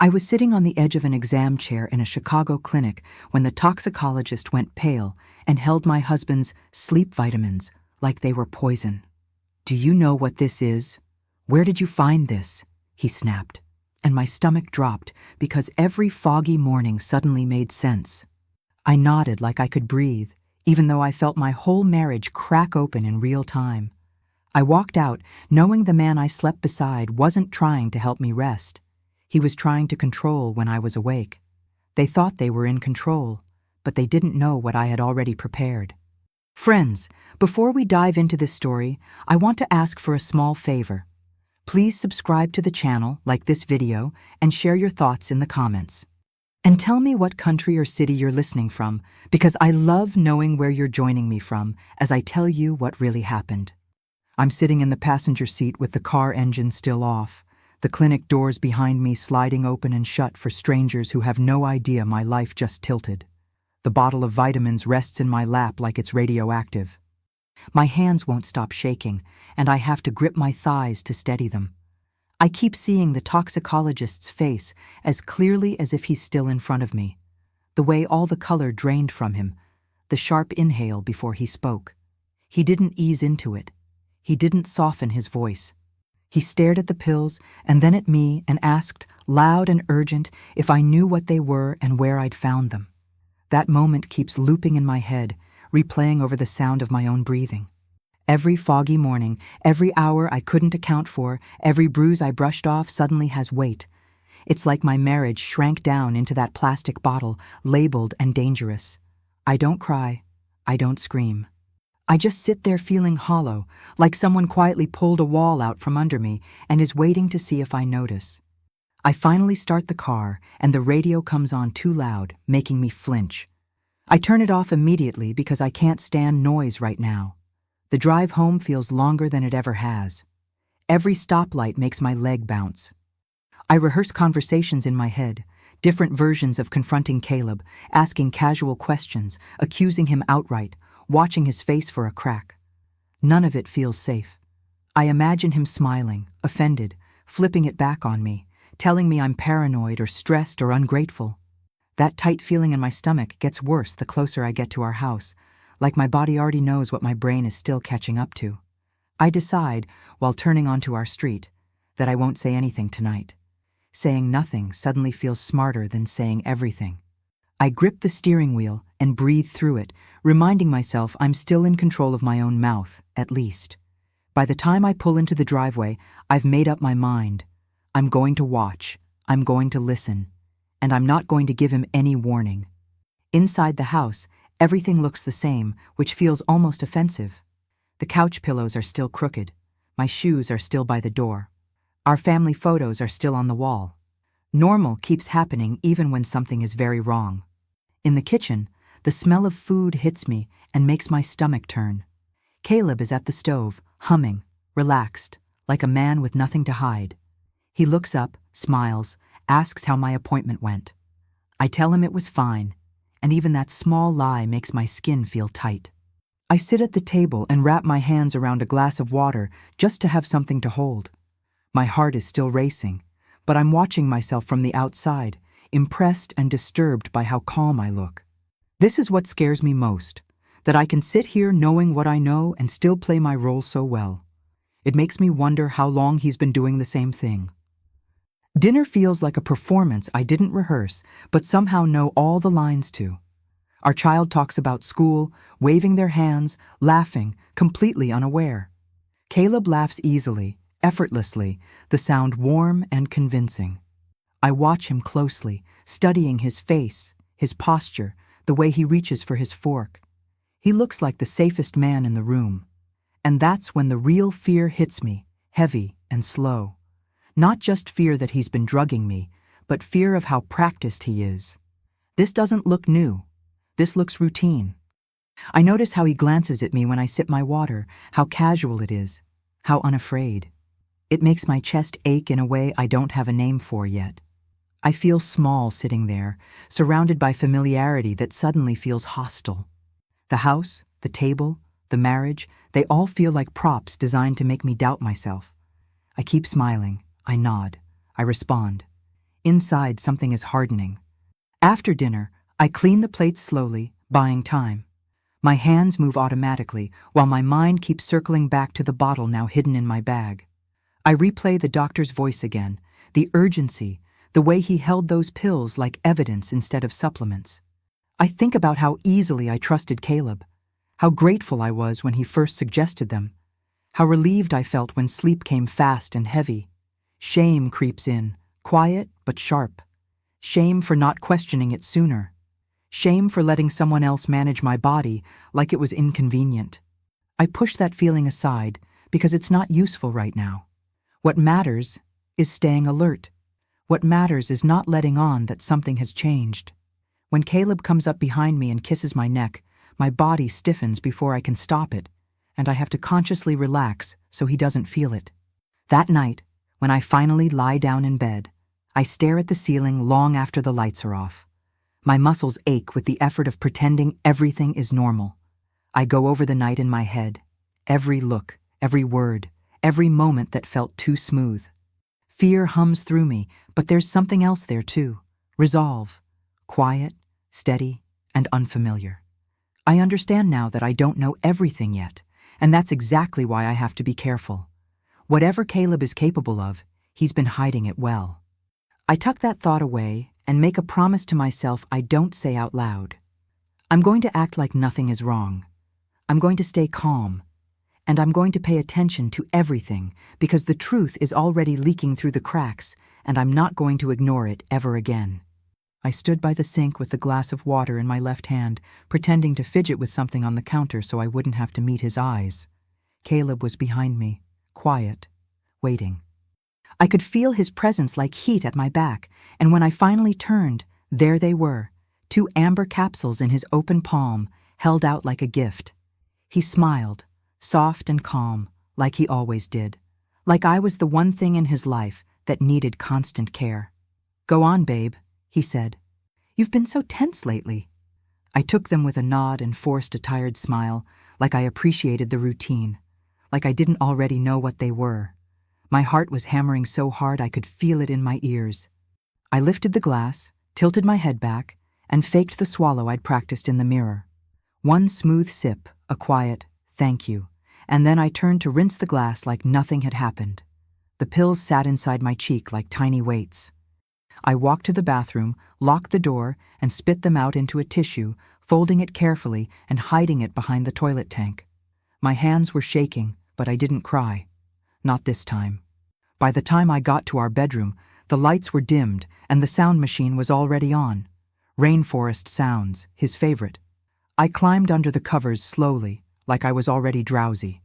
I was sitting on the edge of an exam chair in a Chicago clinic when the toxicologist went pale and held my husband's sleep vitamins like they were poison. "Do you know what this is? Where did you find this?" he snapped, and my stomach dropped because every foggy morning suddenly made sense. I nodded like I could breathe, even though I felt my whole marriage crack open in real time. I walked out, knowing the man I slept beside wasn't trying to help me rest. He was trying to control when I was awake. They thought they were in control, but they didn't know what I had already prepared. Friends, before we dive into this story, I want to ask for a small favor. Please subscribe to the channel, like this video, and share your thoughts in the comments. And tell me what country or city you're listening from, because I love knowing where you're joining me from as I tell you what really happened. I'm sitting in the passenger seat with the car engine still off, the clinic doors behind me sliding open and shut for strangers who have no idea my life just tilted. The bottle of vitamins rests in my lap like it's radioactive. My hands won't stop shaking, and I have to grip my thighs to steady them. I keep seeing the toxicologist's face as clearly as if he's still in front of me. The way all the color drained from him, the sharp inhale before he spoke. He didn't ease into it. He didn't soften his voice. He stared at the pills and then at me and asked, loud and urgent, if I knew what they were and where I'd found them. That moment keeps looping in my head, replaying over the sound of my own breathing. Every foggy morning, every hour I couldn't account for, every bruise I brushed off suddenly has weight. It's like my marriage shrank down into that plastic bottle, labeled and dangerous. I don't cry. I don't scream. I just sit there feeling hollow, like someone quietly pulled a wall out from under me and is waiting to see if I notice. I finally start the car, and the radio comes on too loud, making me flinch. I turn it off immediately because I can't stand noise right now. The drive home feels longer than it ever has. Every stoplight makes my leg bounce. I rehearse conversations in my head, different versions of confronting Caleb, asking casual questions, accusing him outright, watching his face for a crack. None of it feels safe. I imagine him smiling, offended, flipping it back on me, telling me I'm paranoid or stressed or ungrateful. That tight feeling in my stomach gets worse the closer I get to our house, like my body already knows what my brain is still catching up to. I decide, while turning onto our street, that I won't say anything tonight. Saying nothing suddenly feels smarter than saying everything. I grip the steering wheel and breathe through it, reminding myself I'm still in control of my own mouth, at least. By the time I pull into the driveway, I've made up my mind. I'm going to watch, I'm going to listen, and I'm not going to give him any warning. Inside the house, everything looks the same, which feels almost offensive. The couch pillows are still crooked. My shoes are still by the door. Our family photos are still on the wall. Normal keeps happening even when something is very wrong. In the kitchen, the smell of food hits me and makes my stomach turn. Caleb is at the stove, humming, relaxed, like a man with nothing to hide. He looks up, smiles, asks how my appointment went. I tell him it was fine, and even that small lie makes my skin feel tight. I sit at the table and wrap my hands around a glass of water just to have something to hold. My heart is still racing, but I'm watching myself from the outside, impressed and disturbed by how calm I look. This is what scares me most, that I can sit here knowing what I know and still play my role so well. It makes me wonder how long he's been doing the same thing. Dinner feels like a performance I didn't rehearse, but somehow know all the lines to. Our child talks about school, waving their hands, laughing, completely unaware. Caleb laughs easily, effortlessly, the sound warm and convincing. I watch him closely, studying his face, his posture, the way he reaches for his fork. He looks like the safest man in the room. And that's when the real fear hits me, heavy and slow. Not just fear that he's been drugging me, but fear of how practiced he is. This doesn't look new. This looks routine. I notice how he glances at me when I sip my water, how casual it is, how unafraid. It makes my chest ache in a way I don't have a name for yet. I feel small sitting there, surrounded by familiarity that suddenly feels hostile. The house, the table, the marriage, they all feel like props designed to make me doubt myself. I keep smiling. I nod. I respond. Inside, something is hardening. After dinner, I clean the plates slowly, buying time. My hands move automatically, while my mind keeps circling back to the bottle now hidden in my bag. I replay the doctor's voice again, the urgency, the way he held those pills like evidence instead of supplements. I think about how easily I trusted Caleb, how grateful I was when he first suggested them, how relieved I felt when sleep came fast and heavy. Shame creeps in, quiet but sharp. Shame for not questioning it sooner. Shame for letting someone else manage my body like it was inconvenient. I push that feeling aside because it's not useful right now. What matters is staying alert. What matters is not letting on that something has changed. When Caleb comes up behind me and kisses my neck, my body stiffens before I can stop it, and I have to consciously relax so he doesn't feel it. That night, when I finally lie down in bed, I stare at the ceiling long after the lights are off. My muscles ache with the effort of pretending everything is normal. I go over the night in my head, every look, every word, every moment that felt too smooth. Fear hums through me, but there's something else there too. Resolve. Quiet, steady, and unfamiliar. I understand now that I don't know everything yet, and that's exactly why I have to be careful. Whatever Caleb is capable of, he's been hiding it well. I tuck that thought away and make a promise to myself I don't say out loud. I'm going to act like nothing is wrong. I'm going to stay calm. And I'm going to pay attention to everything because the truth is already leaking through the cracks, and I'm not going to ignore it ever again. I stood by the sink with the glass of water in my left hand, pretending to fidget with something on the counter so I wouldn't have to meet his eyes. Caleb was behind me, quiet, waiting. I could feel his presence like heat at my back, and when I finally turned, there they were, 2 amber capsules in his open palm, held out like a gift. He smiled, soft and calm, like he always did, like I was the one thing in his life that needed constant care. "Go on, babe," he said. "You've been so tense lately." I took them with a nod and forced a tired smile, like I appreciated the routine, like I didn't already know what they were. My heart was hammering so hard I could feel it in my ears. I lifted the glass, tilted my head back, and faked the swallow I'd practiced in the mirror. One smooth sip, a quiet, "thank you," and then I turned to rinse the glass like nothing had happened. The pills sat inside my cheek like tiny weights. I walked to the bathroom, locked the door, and spit them out into a tissue, folding it carefully and hiding it behind the toilet tank. My hands were shaking, but I didn't cry. Not this time. By the time I got to our bedroom, the lights were dimmed and the sound machine was already on. Rainforest sounds, his favorite. I climbed under the covers slowly, like I was already drowsy.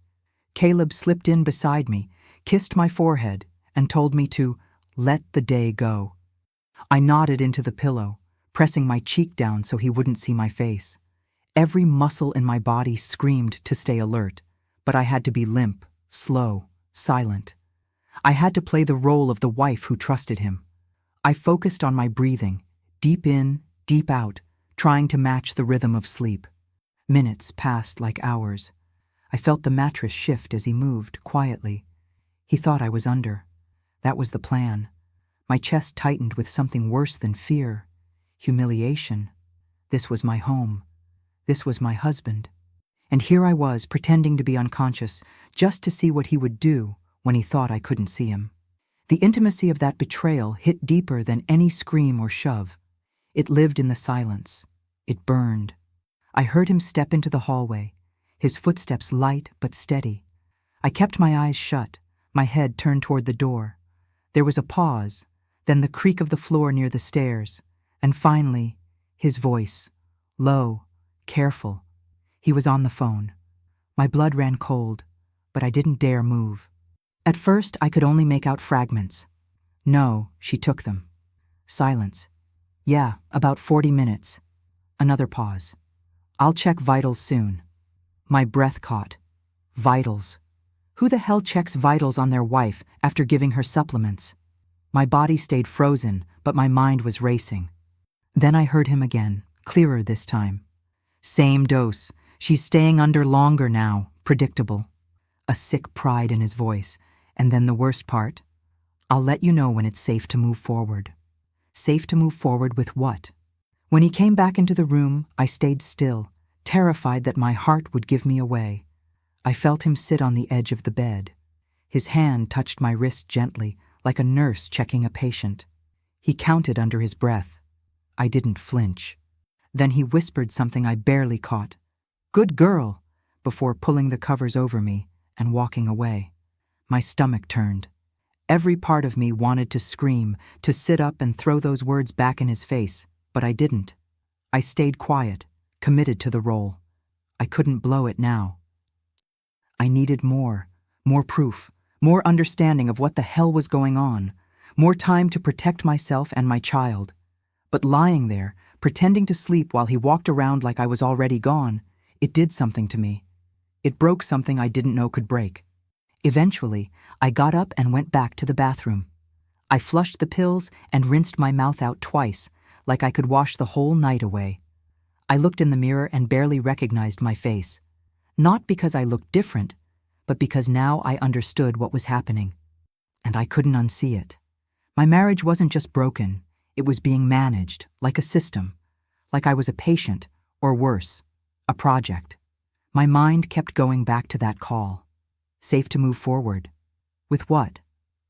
Caleb slipped in beside me, kissed my forehead, and told me to let the day go. I nodded into the pillow, pressing my cheek down so he wouldn't see my face. Every muscle in my body screamed to stay alert, but I had to be limp, slow, silent. I had to play the role of the wife who trusted him. I focused on my breathing, deep in, deep out, trying to match the rhythm of sleep. Minutes passed like hours. I felt the mattress shift as he moved, quietly. He thought I was under. That was the plan. My chest tightened with something worse than fear. Humiliation. This was my home. This was my husband. And here I was, pretending to be unconscious, just to see what he would do when he thought I couldn't see him. The intimacy of that betrayal hit deeper than any scream or shove. It lived in the silence. It burned. I heard him step into the hallway, his footsteps light but steady. I kept my eyes shut, my head turned toward the door. There was a pause, then the creak of the floor near the stairs, and finally, his voice, low, careful. He was on the phone. My blood ran cold, but I didn't dare move. At first, I could only make out fragments. No, she took them. Silence. Yeah, about 40 minutes. Another pause. I'll check vitals soon. My breath caught. Vitals. Who the hell checks vitals on their wife after giving her supplements? My body stayed frozen, but my mind was racing. Then I heard him again, clearer this time. Same dose. She's staying under longer now, predictable. A sick pride in his voice, and then the worst part. I'll let you know when it's safe to move forward. Safe to move forward with what? When he came back into the room, I stayed still, terrified that my heart would give me away. I felt him sit on the edge of the bed. His hand touched my wrist gently, like a nurse checking a patient. He counted under his breath. I didn't flinch. Then he whispered something I barely caught. "Good girl," before pulling the covers over me and walking away. My stomach turned. Every part of me wanted to scream, to sit up and throw those words back in his face, but I didn't. I stayed quiet, committed to the role. I couldn't blow it now. I needed more proof, more understanding of what the hell was going on, more time to protect myself and my child. But lying there, pretending to sleep while he walked around like I was already gone, it did something to me. It broke something I didn't know could break. Eventually, I got up and went back to the bathroom. I flushed the pills and rinsed my mouth out twice, like I could wash the whole night away. I looked in the mirror and barely recognized my face. Not because I looked different, but because now I understood what was happening. And I couldn't unsee it. My marriage wasn't just broken, it was being managed, like a system. Like I was a patient, or worse, a project. My mind kept going back to that call. Safe to move forward. With what?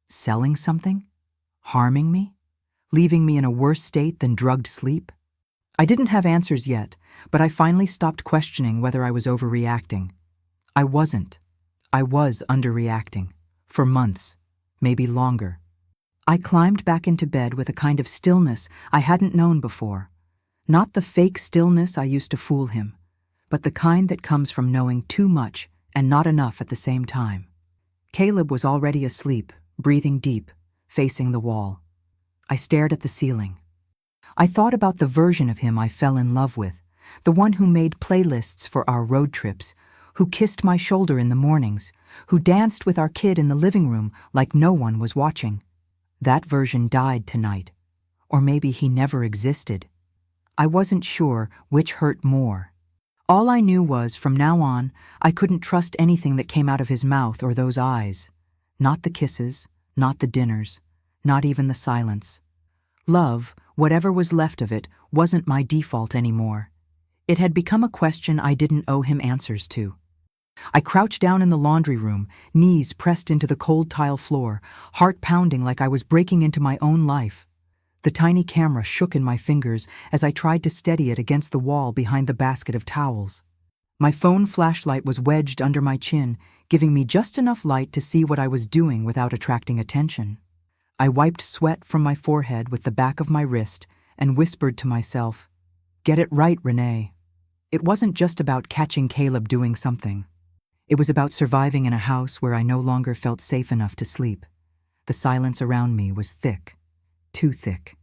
Selling something? Harming me? Leaving me in a worse state than drugged sleep? I didn't have answers yet, but I finally stopped questioning whether I was overreacting. I wasn't. I was underreacting. For months, maybe longer. I climbed back into bed with a kind of stillness I hadn't known before. Not the fake stillness I used to fool him, but the kind that comes from knowing too much and not enough at the same time. Caleb was already asleep, breathing deep, facing the wall. I stared at the ceiling. I thought about the version of him I fell in love with, the one who made playlists for our road trips, who kissed my shoulder in the mornings, who danced with our kid in the living room like no one was watching. That version died tonight. Or maybe he never existed. I wasn't sure which hurt more. All I knew was, from now on, I couldn't trust anything that came out of his mouth or those eyes. Not the kisses, not the dinners, not even the silence. Love, whatever was left of it, wasn't my default anymore. It had become a question I didn't owe him answers to. I crouched down in the laundry room, knees pressed into the cold tile floor, heart pounding like I was breaking into my own life. The tiny camera shook in my fingers as I tried to steady it against the wall behind the basket of towels. My phone flashlight was wedged under my chin, giving me just enough light to see what I was doing without attracting attention. I wiped sweat from my forehead with the back of my wrist and whispered to myself, "Get it right, Renee." It wasn't just about catching Caleb doing something. It was about surviving in a house where I no longer felt safe enough to sleep. The silence around me was thick. Too thick.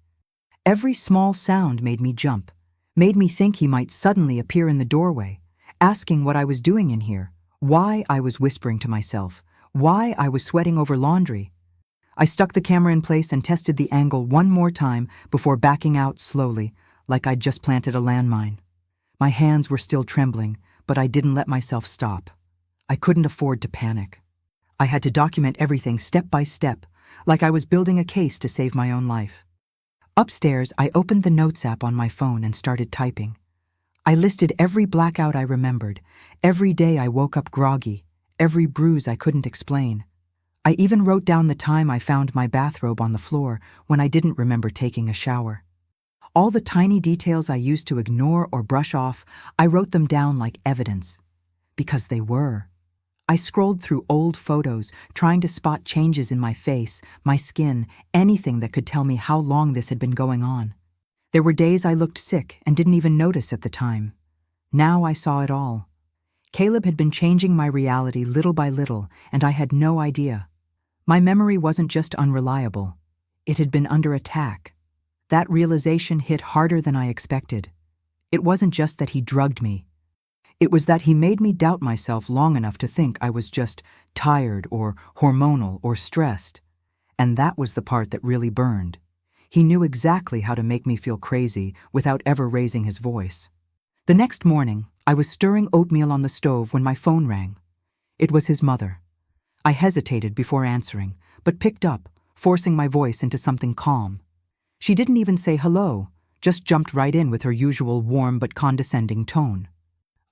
Every small sound made me jump, made me think he might suddenly appear in the doorway, asking what I was doing in here, why I was whispering to myself, why I was sweating over laundry. I stuck the camera in place and tested the angle one more time before backing out slowly, like I'd just planted a landmine. My hands were still trembling, but I didn't let myself stop. I couldn't afford to panic. I had to document everything step by step, like I was building a case to save my own life. Upstairs, I opened the Notes app on my phone and started typing. I listed every blackout I remembered, every day I woke up groggy, every bruise I couldn't explain. I even wrote down the time I found my bathrobe on the floor when I didn't remember taking a shower. All the tiny details I used to ignore or brush off, I wrote them down like evidence. Because they were. I scrolled through old photos, trying to spot changes in my face, my skin, anything that could tell me how long this had been going on. There were days I looked sick and didn't even notice at the time. Now I saw it all. Caleb had been changing my reality little by little, and I had no idea. My memory wasn't just unreliable. It had been under attack. That realization hit harder than I expected. It wasn't just that he drugged me. It was that he made me doubt myself long enough to think I was just tired or hormonal or stressed. And that was the part that really burned. He knew exactly how to make me feel crazy without ever raising his voice. The next morning, I was stirring oatmeal on the stove when my phone rang. It was his mother. I hesitated before answering, but picked up, forcing my voice into something calm. She didn't even say hello, just jumped right in with her usual warm but condescending tone.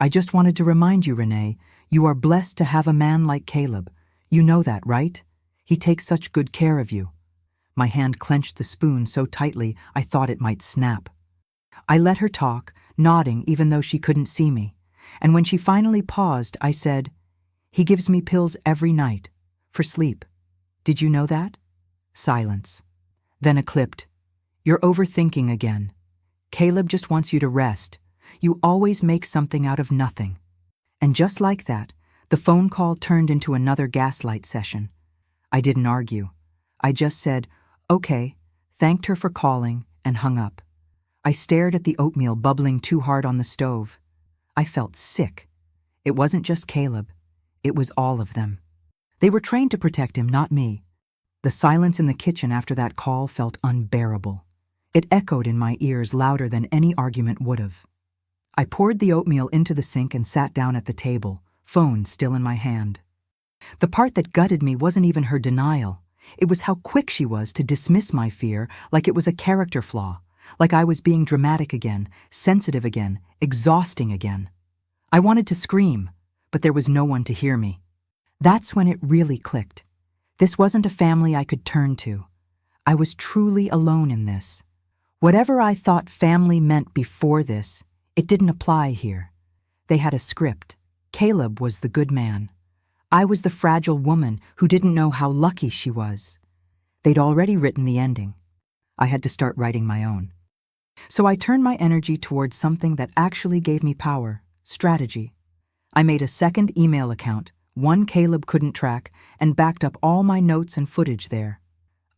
I just wanted to remind you, Renee, you are blessed to have a man like Caleb. You know that, right? He takes such good care of you. My hand clenched the spoon so tightly I thought it might snap. I let her talk, nodding even though she couldn't see me, and when she finally paused, I said, "He gives me pills every night, for sleep. Did you know that?" Silence. Then a clipped, "You're overthinking again. Caleb just wants you to rest. You always make something out of nothing." And just like that, the phone call turned into another gaslight session. I didn't argue. I just said, "Okay," thanked her for calling, and hung up. I stared at the oatmeal bubbling too hard on the stove. I felt sick. It wasn't just Caleb. It was all of them. They were trained to protect him, not me. The silence in the kitchen after that call felt unbearable. It echoed in my ears louder than any argument would have. I poured the oatmeal into the sink and sat down at the table, phone still in my hand. The part that gutted me wasn't even her denial. It was how quick she was to dismiss my fear like it was a character flaw, like I was being dramatic again, sensitive again, exhausting again. I wanted to scream, but there was no one to hear me. That's when it really clicked. This wasn't a family I could turn to. I was truly alone in this. Whatever I thought family meant before this, it didn't apply here. They had a script. Caleb was the good man. I was the fragile woman who didn't know how lucky she was. They'd already written the ending. I had to start writing my own. So I turned my energy towards something that actually gave me power, strategy. I made a second email account, one Caleb couldn't track, and backed up all my notes and footage there.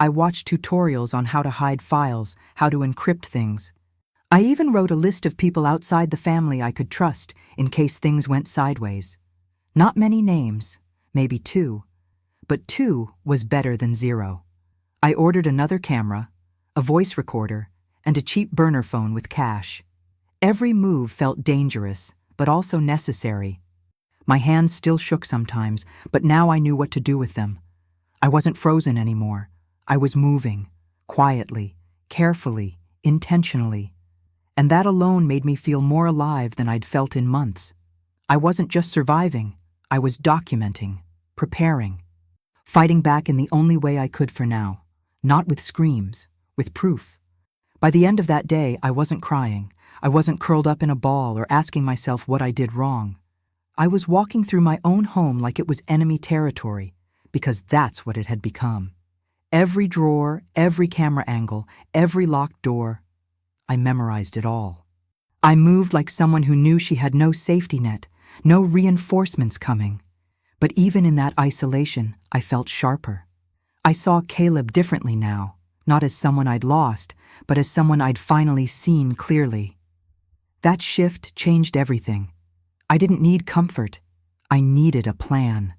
I watched tutorials on how to hide files, how to encrypt things. I even wrote a list of people outside the family I could trust in case things went sideways. Not many names, maybe 2, but 2 was better than 0. I ordered another camera, a voice recorder, and a cheap burner phone with cash. Every move felt dangerous, but also necessary. My hands still shook sometimes, but now I knew what to do with them. I wasn't frozen anymore. I was moving, quietly, carefully, intentionally. And that alone made me feel more alive than I'd felt in months. I wasn't just surviving, I was documenting, preparing, fighting back in the only way I could for now, not with screams, with proof. By the end of that day, I wasn't crying. I wasn't curled up in a ball or asking myself what I did wrong. I was walking through my own home like it was enemy territory, because that's what it had become. Every drawer, every camera angle, every locked door, I memorized it all. I moved like someone who knew she had no safety net, no reinforcements coming. But even in that isolation, I felt sharper. I saw Caleb differently now, not as someone I'd lost, but as someone I'd finally seen clearly. That shift changed everything. I didn't need comfort. I needed a plan.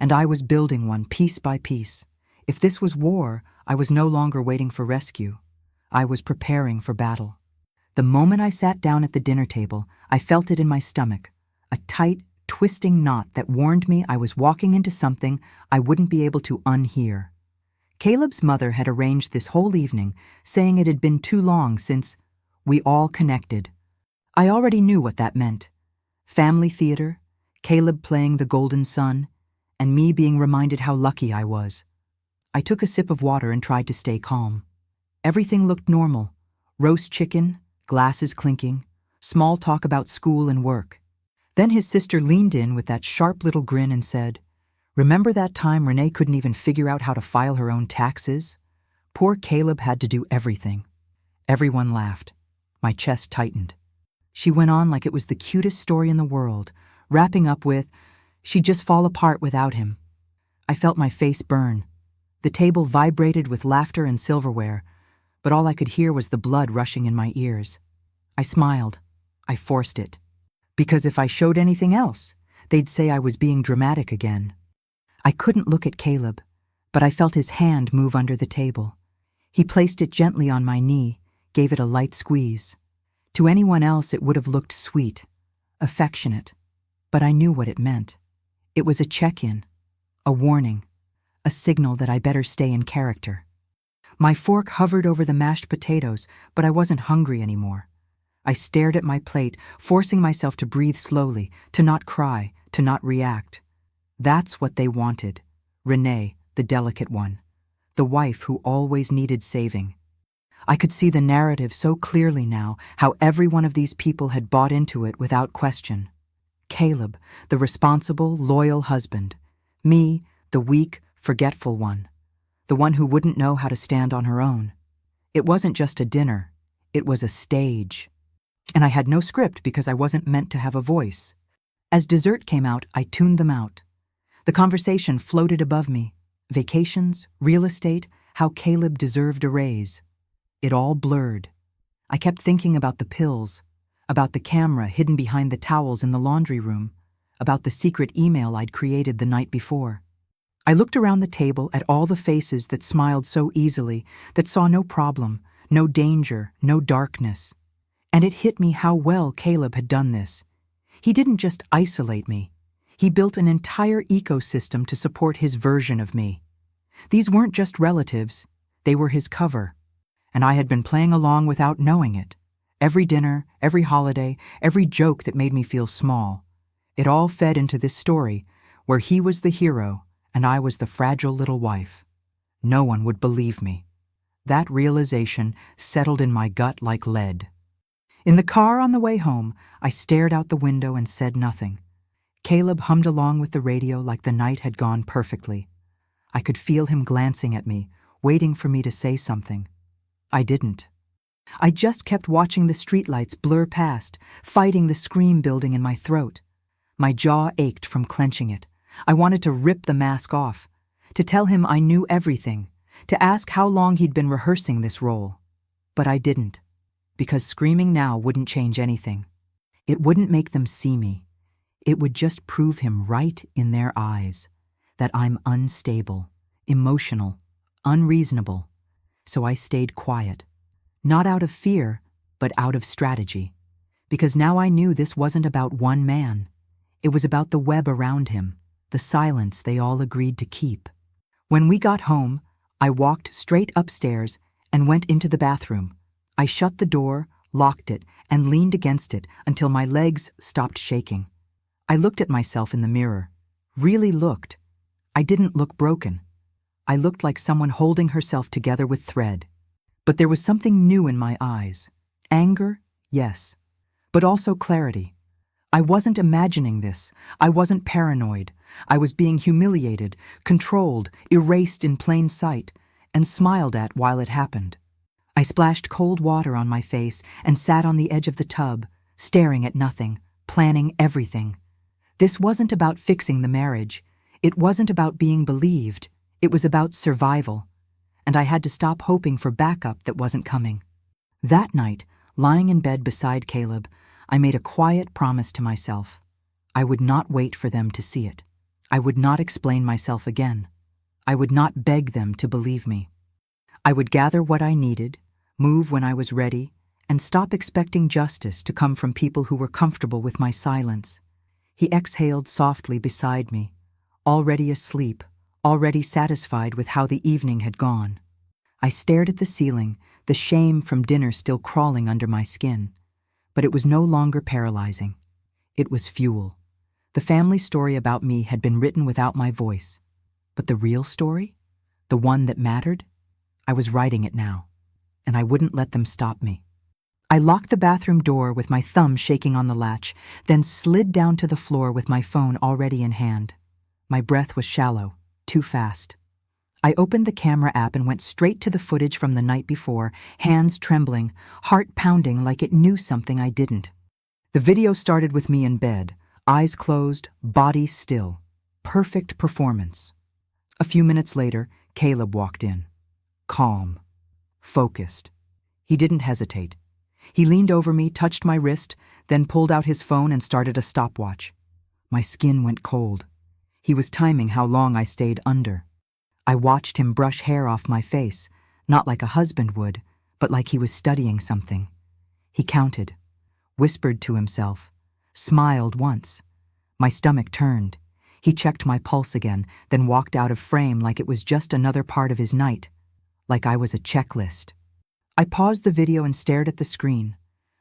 And I was building one piece by piece. If this was war, I was no longer waiting for rescue. I was preparing for battle. The moment I sat down at the dinner table, I felt it in my stomach, a tight, twisting knot that warned me I was walking into something I wouldn't be able to unhear. Caleb's mother had arranged this whole evening, saying it had been too long since we all connected. I already knew what that meant. Family theater, Caleb playing the golden sun, and me being reminded how lucky I was. I took a sip of water and tried to stay calm. Everything looked normal. Roast chicken, glasses clinking, small talk about school and work. Then his sister leaned in with that sharp little grin and said, "Remember that time Renee couldn't even figure out how to file her own taxes? Poor Caleb had to do everything." Everyone laughed. My chest tightened. She went on like it was the cutest story in the world, wrapping up with, "She'd just fall apart without him." I felt my face burn. The table vibrated with laughter and silverware, but all I could hear was the blood rushing in my ears. I smiled. I forced it. Because if I showed anything else, they'd say I was being dramatic again. I couldn't look at Caleb, but I felt his hand move under the table. He placed it gently on my knee, gave it a light squeeze. To anyone else it would have looked sweet, affectionate, but I knew what it meant. It was a check-in, a warning, a signal that I better stay in character. My fork hovered over the mashed potatoes, but I wasn't hungry anymore. I stared at my plate, forcing myself to breathe slowly, to not cry, to not react. That's what they wanted. Renee, the delicate one. The wife who always needed saving. I could see the narrative so clearly now, how every one of these people had bought into it without question. Caleb, the responsible, loyal husband. Me, the weak, forgetful one. The one who wouldn't know how to stand on her own. It wasn't just a dinner. It was a stage. And I had no script because I wasn't meant to have a voice. As dessert came out, I tuned them out. The conversation floated above me. Vacations, real estate, how Caleb deserved a raise. It all blurred. I kept thinking about the pills, about the camera hidden behind the towels in the laundry room, about the secret email I'd created the night before. I looked around the table at all the faces that smiled so easily, that saw no problem, no danger, no darkness. And it hit me how well Caleb had done this. He didn't just isolate me. He built an entire ecosystem to support his version of me. These weren't just relatives, they were his cover. And I had been playing along without knowing it. Every dinner, every holiday, every joke that made me feel small. It all fed into this story, where he was the hero and I was the fragile little wife. No one would believe me. That realization settled in my gut like lead. In the car on the way home, I stared out the window and said nothing. Caleb hummed along with the radio like the night had gone perfectly. I could feel him glancing at me, waiting for me to say something. I didn't. I just kept watching the streetlights blur past, fighting the scream building in my throat. My jaw ached from clenching it. I wanted to rip the mask off, to tell him I knew everything, to ask how long he'd been rehearsing this role. But I didn't, because screaming now wouldn't change anything. It wouldn't make them see me. It would just prove him right in their eyes, that I'm unstable, emotional, unreasonable. So I stayed quiet, not out of fear, but out of strategy, because now I knew this wasn't about one man. It was about the web around him, the silence they all agreed to keep. When we got home, I walked straight upstairs and went into the bathroom. I shut the door, locked it, and leaned against it until my legs stopped shaking. I looked at myself in the mirror, really looked. I didn't look broken. I looked like someone holding herself together with thread. But there was something new in my eyes. Anger, yes, but also clarity. I wasn't imagining this. I wasn't paranoid. I was being humiliated, controlled, erased in plain sight, and smiled at while it happened. I splashed cold water on my face and sat on the edge of the tub, staring at nothing, planning everything. This wasn't about fixing the marriage. It wasn't about being believed. It was about survival. And I had to stop hoping for backup that wasn't coming. That night, lying in bed beside Caleb, I made a quiet promise to myself. I would not wait for them to see it. I would not explain myself again. I would not beg them to believe me. I would gather what I needed, move when I was ready, and stop expecting justice to come from people who were comfortable with my silence. He exhaled softly beside me, already asleep, already satisfied with how the evening had gone. I stared at the ceiling, the shame from dinner still crawling under my skin. But it was no longer paralyzing. It was fuel. The family story about me had been written without my voice. But the real story? The one that mattered? I was writing it now, and I wouldn't let them stop me. I locked the bathroom door with my thumb shaking on the latch, then slid down to the floor with my phone already in hand. My breath was shallow, too fast. I opened the camera app and went straight to the footage from the night before, hands trembling, heart pounding like it knew something I didn't. The video started with me in bed, eyes closed, body still. Perfect performance. A few minutes later, Caleb walked in. Calm. Focused. He didn't hesitate. He leaned over me, touched my wrist, then pulled out his phone and started a stopwatch. My skin went cold. He was timing how long I stayed under. I watched him brush hair off my face, not like a husband would, but like he was studying something. He counted, whispered to himself, smiled once. My stomach turned. He checked my pulse again, then walked out of frame like it was just another part of his night. like I was a checklist. I paused the video and stared at the screen,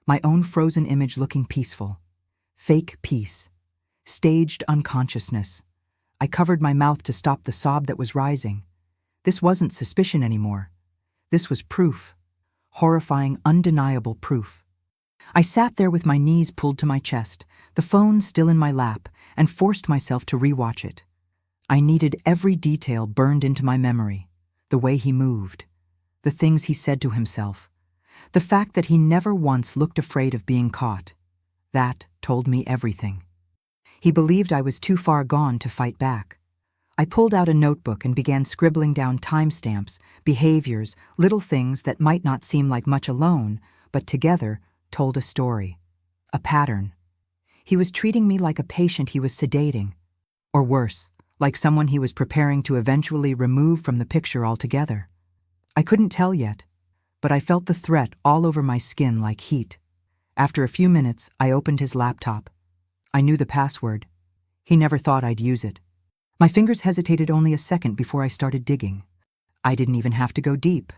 my own frozen image looking peaceful. Fake peace. Staged unconsciousness. I covered my mouth to stop the sob that was rising. This wasn't suspicion anymore. This was proof. Horrifying, undeniable proof. I sat there with my knees pulled to my chest, the phone still in my lap, and forced myself to rewatch it. I needed every detail burned into my memory. The way he moved. The things he said to himself. The fact that he never once looked afraid of being caught. That told me everything. He believed I was too far gone to fight back. I pulled out a notebook and began scribbling down timestamps, behaviors, little things that might not seem like much alone, but together told a story. A pattern. He was treating me like a patient he was sedating. Or worse, like someone he was preparing to eventually remove from the picture altogether. I couldn't tell yet, but I felt the threat all over my skin like heat. After a few minutes, I opened his laptop. I knew the password. He never thought I'd use it. My fingers hesitated only a second before I started digging. I didn't even have to go deep.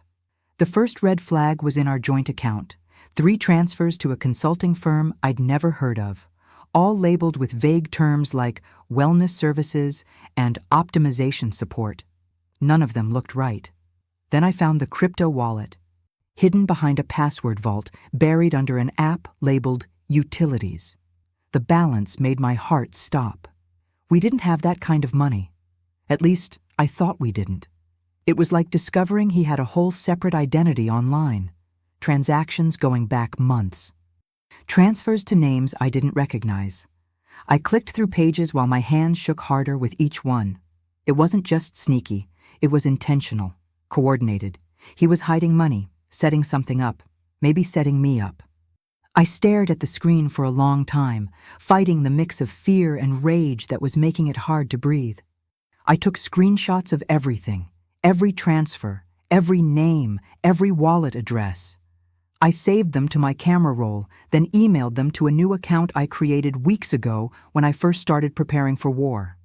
The first red flag was in our joint account. 3 transfers to a consulting firm I'd never heard of, all labeled with vague terms like wellness services and optimization support. None of them looked right. Then I found the crypto wallet, hidden behind a password vault, buried under an app labeled Utilities. The balance made my heart stop. We didn't have that kind of money. At least, I thought we didn't. It was like discovering he had a whole separate identity online. Transactions going back months. Transfers to names I didn't recognize. I clicked through pages while my hands shook harder with each one. It wasn't just sneaky. It was intentional, coordinated. He was hiding money, setting something up, maybe setting me up. I stared at the screen for a long time, fighting the mix of fear and rage that was making it hard to breathe. I took screenshots of everything, every transfer, every name, every wallet address. I saved them to my camera roll, then emailed them to a new account I created weeks ago when I first started preparing for war.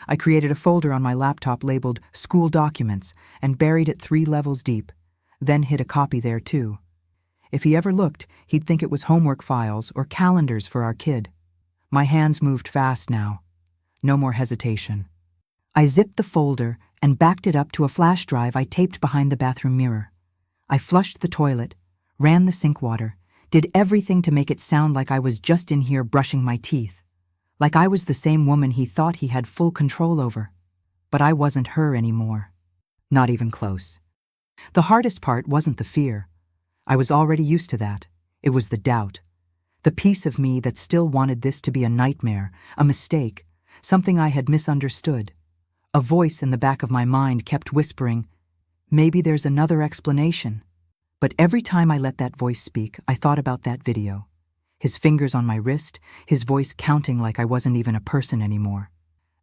I created a folder on my laptop labeled School Documents and buried it 3 levels deep, then hid a copy there too. If he ever looked, he'd think it was homework files or calendars for our kid. My hands moved fast now. No more hesitation. I zipped the folder and backed it up to a flash drive I taped behind the bathroom mirror. I flushed the toilet, ran the sink water, did everything to make it sound like I was just in here brushing my teeth, like I was the same woman he thought he had full control over. But I wasn't her anymore. Not even close. The hardest part wasn't the fear. I was already used to that. It was the doubt. The piece of me that still wanted this to be a nightmare, a mistake, something I had misunderstood. A voice in the back of my mind kept whispering, maybe there's another explanation. But every time I let that voice speak, I thought about that video. His fingers on my wrist, his voice counting like I wasn't even a person anymore.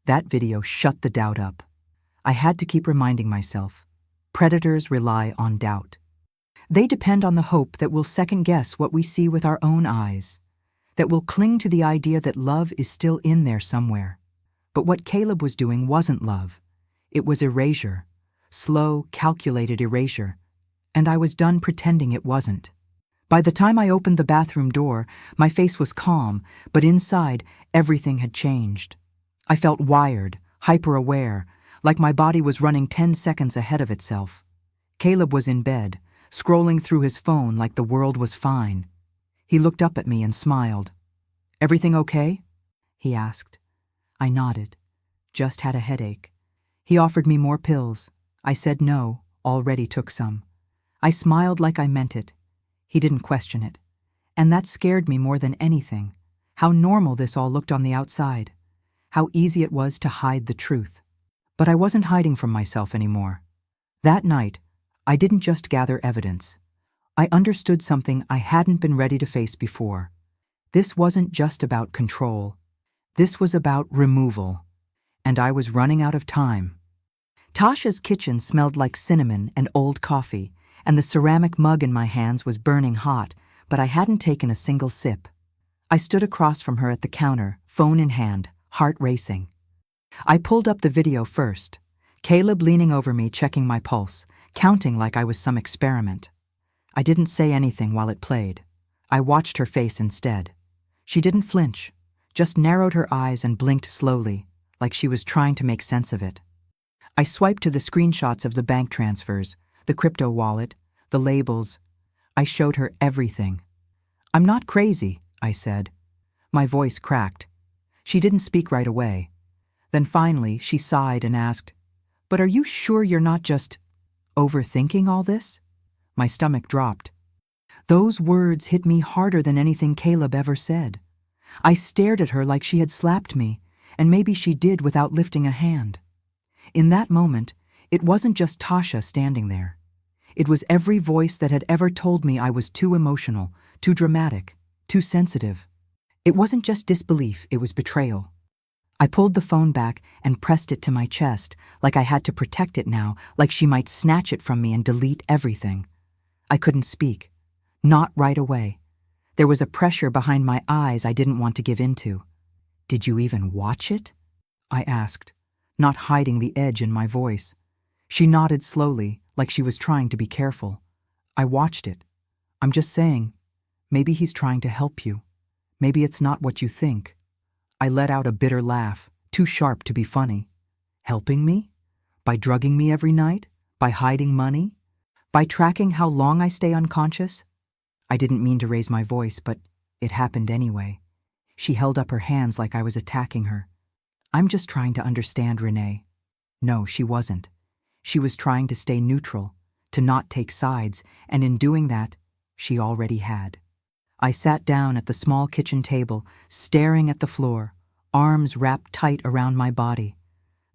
That video shut the doubt up. I had to keep reminding myself, predators rely on doubt. They depend on the hope that we'll second-guess what we see with our own eyes, that we'll cling to the idea that love is still in there somewhere. But what Caleb was doing wasn't love. It was erasure, slow, calculated erasure, and I was done pretending it wasn't. By the time I opened the bathroom door, my face was calm, but inside, everything had changed. I felt wired, hyper-aware, like my body was running 10 seconds ahead of itself. Caleb was in bed, scrolling through his phone like the world was fine. He looked up at me and smiled. "Everything okay?" he asked. I nodded. Just had a headache. He offered me more pills. I said no, already took some. I smiled like I meant it. He didn't question it. And that scared me more than anything. How normal this all looked on the outside. How easy it was to hide the truth. But I wasn't hiding from myself anymore. That night, I didn't just gather evidence. I understood something I hadn't been ready to face before. This wasn't just about control. This was about removal. And I was running out of time. Tasha's kitchen smelled like cinnamon and old coffee, and the ceramic mug in my hands was burning hot, but I hadn't taken a single sip. I stood across from her at the counter, phone in hand, heart racing. I pulled up the video first. Caleb leaning over me, checking my pulse, counting like I was some experiment. I didn't say anything while it played. I watched her face instead. She didn't flinch, just narrowed her eyes and blinked slowly, like she was trying to make sense of it. I swiped to the screenshots of the bank transfers, the crypto wallet, the labels. I showed her everything. "I'm not crazy," I said. My voice cracked. She didn't speak right away. Then finally, she sighed and asked, "But are you sure you're not just overthinking all this?" My stomach dropped. Those words hit me harder than anything Caleb ever said. I stared at her like she had slapped me, and maybe she did without lifting a hand. In that moment, it wasn't just Tasha standing there. It was every voice that had ever told me I was too emotional, too dramatic, too sensitive. It wasn't just disbelief, it was betrayal. I pulled the phone back and pressed it to my chest, like I had to protect it now, like she might snatch it from me and delete everything. I couldn't speak. Not right away. There was a pressure behind my eyes I didn't want to give into. "Did you even watch it?" I asked, not hiding the edge in my voice. She nodded slowly, like she was trying to be careful. "I watched it. I'm just saying, maybe he's trying to help you. Maybe it's not what you think." I let out a bitter laugh, too sharp to be funny. "Helping me? By drugging me every night? By hiding money? By tracking how long I stay unconscious?" I didn't mean to raise my voice, but it happened anyway. She held up her hands like I was attacking her. "I'm just trying to understand, Renee." No, she wasn't. She was trying to stay neutral, to not take sides, and in doing that, she already had. I sat down at the small kitchen table, staring at the floor, arms wrapped tight around my body.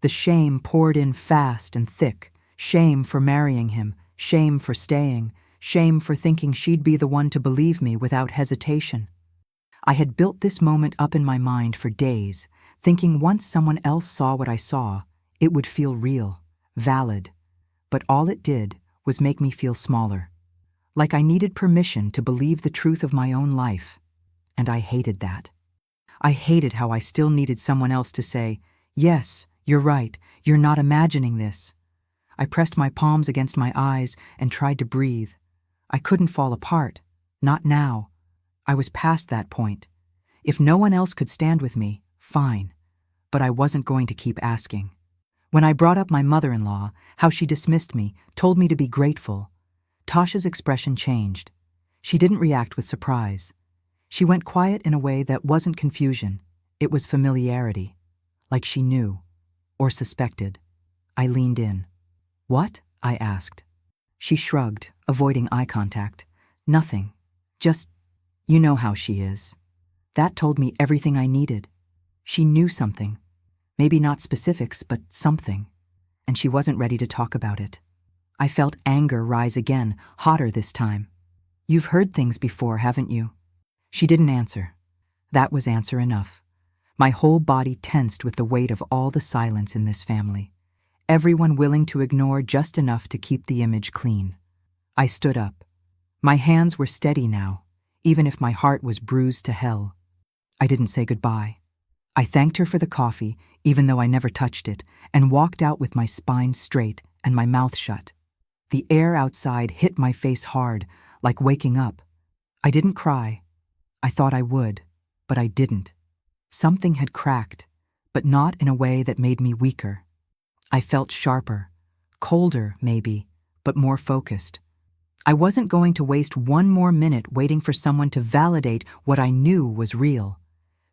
The shame poured in fast and thick, shame for marrying him, shame for staying, shame for thinking she'd be the one to believe me without hesitation. I had built this moment up in my mind for days, thinking once someone else saw what I saw, it would feel real, valid. But all it did was make me feel smaller. Like I needed permission to believe the truth of my own life. And I hated that. I hated how I still needed someone else to say, "Yes, you're right, you're not imagining this." I pressed my palms against my eyes and tried to breathe. I couldn't fall apart. Not now. I was past that point. If no one else could stand with me, fine. But I wasn't going to keep asking. When I brought up my mother-in-law, how she dismissed me, told me to be grateful, Tasha's expression changed. She didn't react with surprise. She went quiet in a way that wasn't confusion. It was familiarity. Like she knew. Or suspected. I leaned in. "What?" I asked. She shrugged, avoiding eye contact. "Nothing. Just, you know how she is." That told me everything I needed. She knew something. Maybe not specifics, but something. And she wasn't ready to talk about it. I felt anger rise again, hotter this time. "You've heard things before, haven't you?" She didn't answer. That was answer enough. My whole body tensed with the weight of all the silence in this family. Everyone willing to ignore just enough to keep the image clean. I stood up. My hands were steady now, even if my heart was bruised to hell. I didn't say goodbye. I thanked her for the coffee, even though I never touched it, and walked out with my spine straight and my mouth shut. The air outside hit my face hard, like waking up. I didn't cry. I thought I would, but I didn't. Something had cracked, but not in a way that made me weaker. I felt sharper, colder maybe, but more focused. I wasn't going to waste one more minute waiting for someone to validate what I knew was real.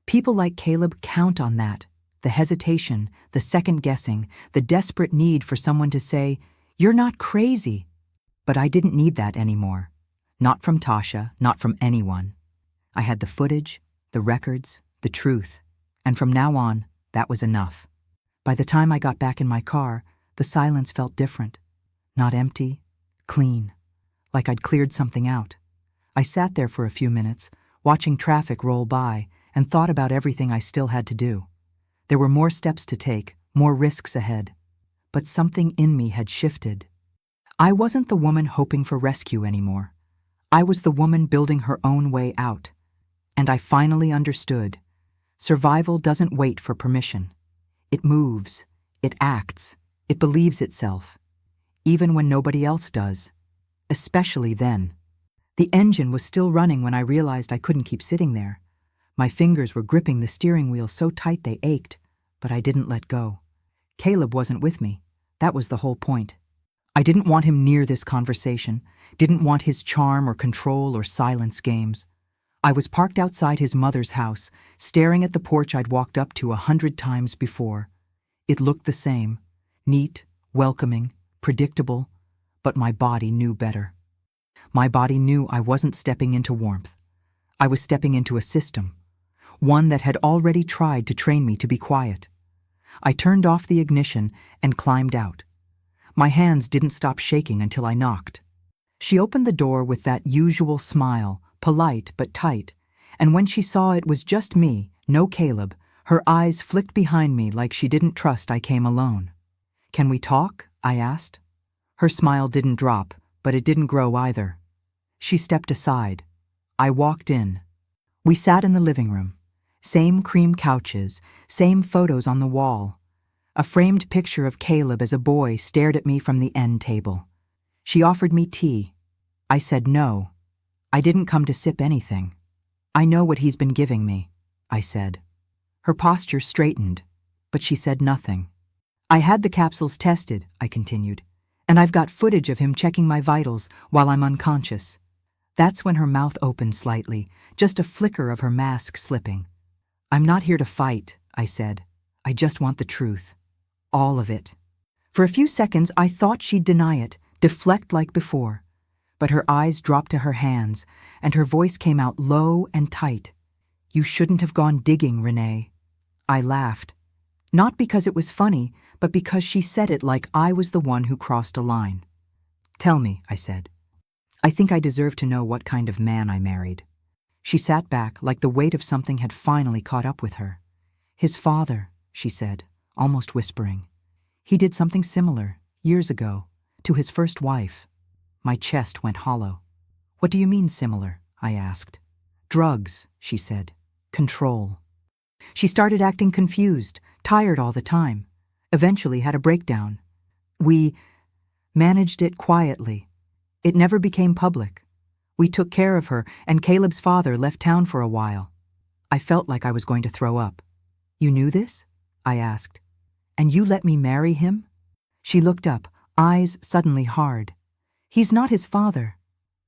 People like Caleb count on that, the hesitation, the second-guessing, the desperate need for someone to say, "You're not crazy." But I didn't need that anymore. Not from Tasha, not from anyone. I had the footage, the records, the truth, and from now on, that was enough. By the time I got back in my car, the silence felt different. Not empty, clean, like I'd cleared something out. I sat there for a few minutes, watching traffic roll by, and thought about everything I still had to do. There were more steps to take, more risks ahead. But something in me had shifted. I wasn't the woman hoping for rescue anymore. I was the woman building her own way out. And I finally understood. Survival doesn't wait for permission. It moves, it acts, it believes itself. even when nobody else does. Especially then. The engine was still running when I realized I couldn't keep sitting there. My fingers were gripping the steering wheel so tight they ached, but I didn't let go. Caleb wasn't with me. That was the whole point. I didn't want him near this conversation, didn't want his charm or control or silence games. I was parked outside his mother's house, staring at the porch I'd walked up to 100 times before. It looked the same, neat, welcoming, predictable, but my body knew better. My body knew I wasn't stepping into warmth. I was stepping into a system, one that had already tried to train me to be quiet. I turned off the ignition and climbed out. My hands didn't stop shaking until I knocked. She opened the door with that usual smile, polite but tight, and when she saw it was just me, no Caleb, her eyes flicked behind me like she didn't trust I came alone. "Can we talk?" I asked. Her smile didn't drop, but it didn't grow either. She stepped aside. I walked in. We sat in the living room. Same cream couches, same photos on the wall. A framed picture of Caleb as a boy stared at me from the end table. She offered me tea. I said no. I didn't come to sip anything. "I know what he's been giving me," I said. Her posture straightened, but she said nothing. "I had the capsules tested," I continued, "and I've got footage of him checking my vitals while I'm unconscious." That's when her mouth opened slightly, just a flicker of her mask slipping. "I'm not here to fight," I said. "I just want the truth. All of it." For a few seconds I thought she'd deny it, deflect like before. But her eyes dropped to her hands, and her voice came out low and tight. "You shouldn't have gone digging, Renee." I laughed. Not because it was funny, but because she said it like I was the one who crossed a line. "Tell me," I said. "I think I deserve to know what kind of man I married." She sat back like the weight of something had finally caught up with her. "His father," she said, almost whispering. "He did something similar, years ago, to his first wife." My chest went hollow. "What do you mean similar?" I asked. "Drugs," she said. "Control." She started acting confused, tired all the time. Eventually had a breakdown. We managed it quietly. It never became public. We took care of her, and Caleb's father left town for a while. I felt like I was going to throw up. "You knew this?" I asked. "And you let me marry him?" She looked up, eyes suddenly hard. "He's not his father."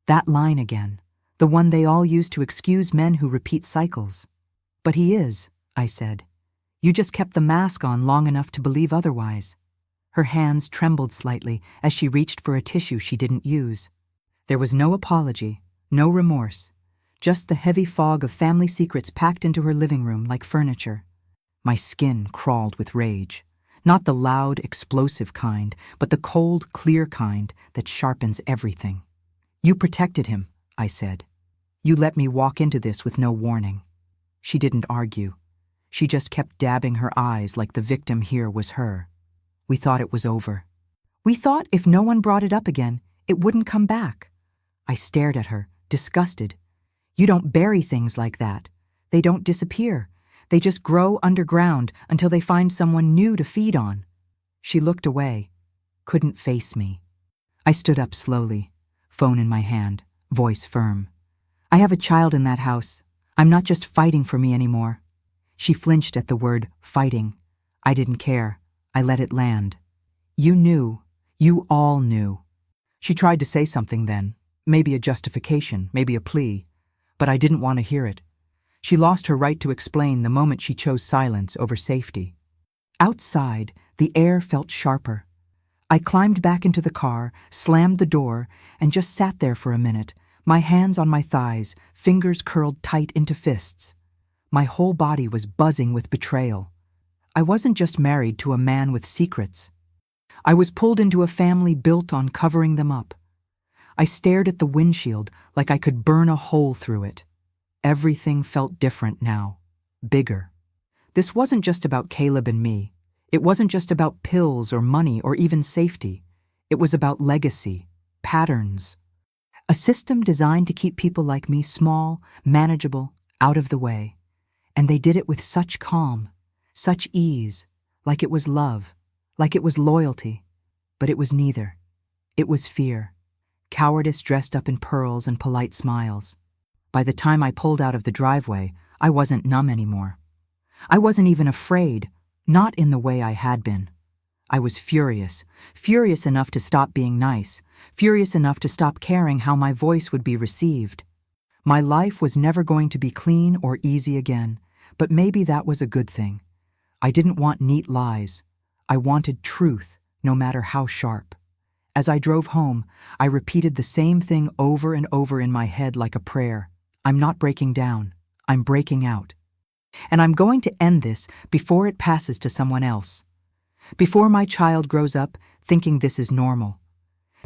That line again, the one they all use to excuse men who repeat cycles. "But he is," I said. "You just kept the mask on long enough to believe otherwise." Her hands trembled slightly as she reached for a tissue she didn't use. There was no apology, no remorse, just the heavy fog of family secrets packed into her living room like furniture. My skin crawled with rage. Not the loud, explosive kind, but the cold, clear kind that sharpens everything. "You protected him," I said. "You let me walk into this with no warning." She didn't argue. She just kept dabbing her eyes like the victim here was her. We thought it was over. We thought if no one brought it up again, it wouldn't come back. I stared at her, disgusted. "You don't bury things like that. They don't disappear. They just grow underground until they find someone new to feed on." She looked away, couldn't face me. I stood up slowly, phone in my hand, voice firm. "I have a child in that house. I'm not just fighting for me anymore." She flinched at the word fighting. I didn't care. I let it land. "You knew. You all knew." She tried to say something then, maybe a justification, maybe a plea, but I didn't want to hear it. She lost her right to explain the moment she chose silence over safety. Outside, the air felt sharper. I climbed back into the car, slammed the door, and just sat there for a minute, my hands on my thighs, fingers curled tight into fists. My whole body was buzzing with betrayal. I wasn't just married to a man with secrets. I was pulled into a family built on covering them up. I stared at the windshield like I could burn a hole through it. Everything felt different now, bigger. This wasn't just about Caleb and me. It wasn't just about pills or money or even safety. It was about legacy, patterns. A system designed to keep people like me small, manageable, out of the way. And they did it with such calm, such ease, like it was love, like it was loyalty. But it was neither. It was fear. Cowardice dressed up in pearls and polite smiles. By the time I pulled out of the driveway, I wasn't numb anymore. I wasn't even afraid, not in the way I had been. I was furious, furious enough to stop being nice, furious enough to stop caring how my voice would be received. My life was never going to be clean or easy again, but maybe that was a good thing. I didn't want neat lies. I wanted truth, no matter how sharp. As I drove home, I repeated the same thing over and over in my head like a prayer. I'm not breaking down. I'm breaking out. And I'm going to end this before it passes to someone else. Before my child grows up thinking this is normal.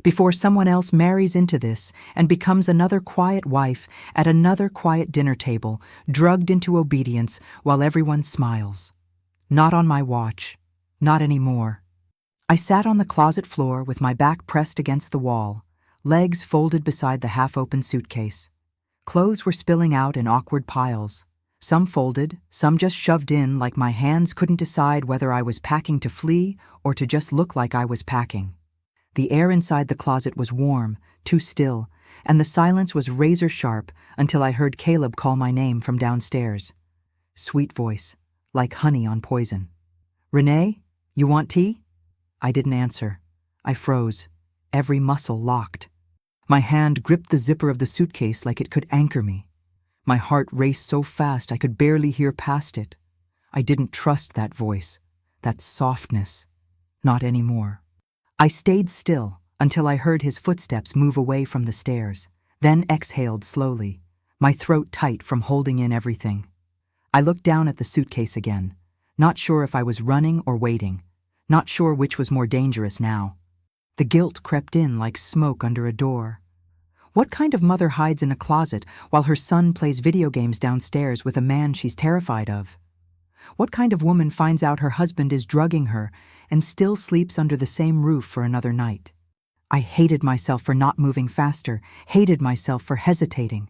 Before someone else marries into this and becomes another quiet wife at another quiet dinner table, drugged into obedience while everyone smiles. Not on my watch. Not anymore. I sat on the closet floor with my back pressed against the wall, legs folded beside the half-open suitcase. Clothes were spilling out in awkward piles. Some folded, some just shoved in like my hands couldn't decide whether I was packing to flee or to just look like I was packing. The air inside the closet was warm, too still, and the silence was razor sharp until I heard Caleb call my name from downstairs. Sweet voice, like honey on poison. "Renee, you want tea?" I didn't answer. I froze, every muscle locked. My hand gripped the zipper of the suitcase like it could anchor me. My heart raced so fast I could barely hear past it. I didn't trust that voice, that softness. Not anymore. I stayed still until I heard his footsteps move away from the stairs, then exhaled slowly, my throat tight from holding in everything. I looked down at the suitcase again, not sure if I was running or waiting, not sure which was more dangerous now. The guilt crept in like smoke under a door. What kind of mother hides in a closet while her son plays video games downstairs with a man she's terrified of? What kind of woman finds out her husband is drugging her and still sleeps under the same roof for another night? I hated myself for not moving faster, hated myself for hesitating.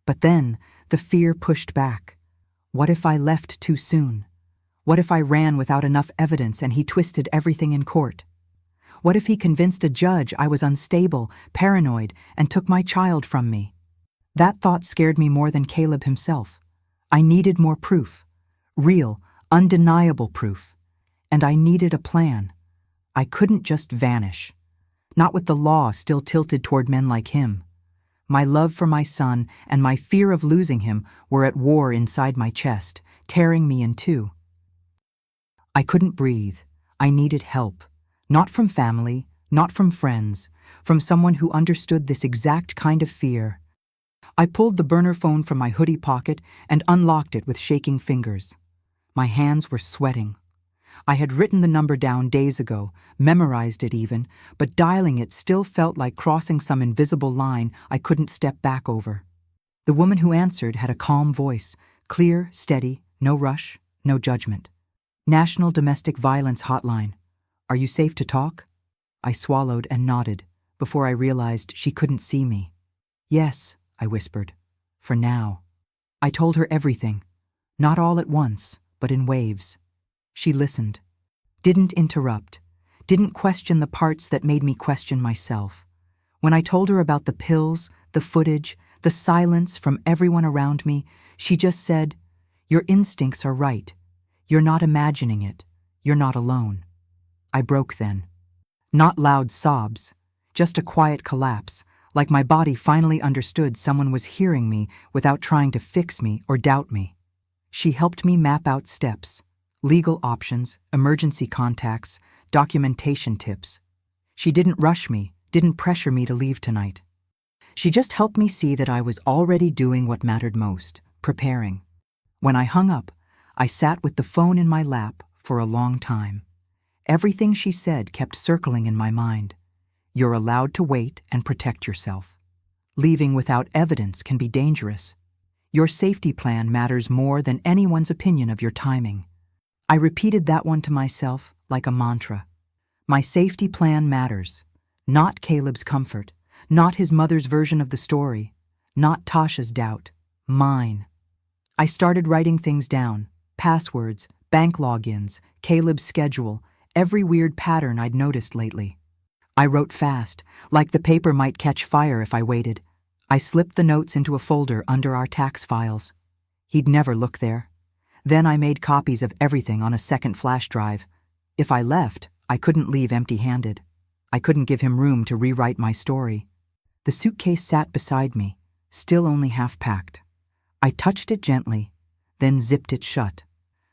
But then the fear pushed back. What if I left too soon? What if I ran without enough evidence and he twisted everything in court? What if he convinced a judge I was unstable, paranoid, and took my child from me? That thought scared me more than Caleb himself. I needed more proof. Real, undeniable proof. And I needed a plan. I couldn't just vanish. Not with the law still tilted toward men like him. My love for my son and my fear of losing him were at war inside my chest, tearing me in two. I couldn't breathe. I needed help. Not from family, not from friends, from someone who understood this exact kind of fear. I pulled the burner phone from my hoodie pocket and unlocked it with shaking fingers. My hands were sweating. I had written the number down days ago, memorized it even, but dialing it still felt like crossing some invisible line I couldn't step back over. The woman who answered had a calm voice, clear, steady, no rush, no judgment. National Domestic Violence Hotline. Are you safe to talk? I swallowed and nodded before I realized she couldn't see me. Yes, I whispered. For now. I told her everything. Not all at once, but in waves. She listened. Didn't interrupt. Didn't question the parts that made me question myself. When I told her about the pills, the footage, the silence from everyone around me, she just said, "Your instincts are right. You're not imagining it. You're not alone." I broke then. Not loud sobs, just a quiet collapse, like my body finally understood someone was hearing me without trying to fix me or doubt me. She helped me map out steps, legal options, emergency contacts, documentation tips. She didn't rush me, didn't pressure me to leave tonight. She just helped me see that I was already doing what mattered most, preparing. When I hung up, I sat with the phone in my lap for a long time. Everything she said kept circling in my mind. You're allowed to wait and protect yourself. Leaving without evidence can be dangerous. Your safety plan matters more than anyone's opinion of your timing. I repeated that one to myself like a mantra. My safety plan matters. Not Caleb's comfort, not his mother's version of the story, not Tasha's doubt. Mine. I started writing things down, passwords, bank logins, Caleb's schedule, every weird pattern I'd noticed lately. I wrote fast, like the paper might catch fire if I waited. I slipped the notes into a folder under our tax files. He'd never look there. Then I made copies of everything on a second flash drive. If I left, I couldn't leave empty-handed. I couldn't give him room to rewrite my story. The suitcase sat beside me, still only half-packed. I touched it gently, then zipped it shut.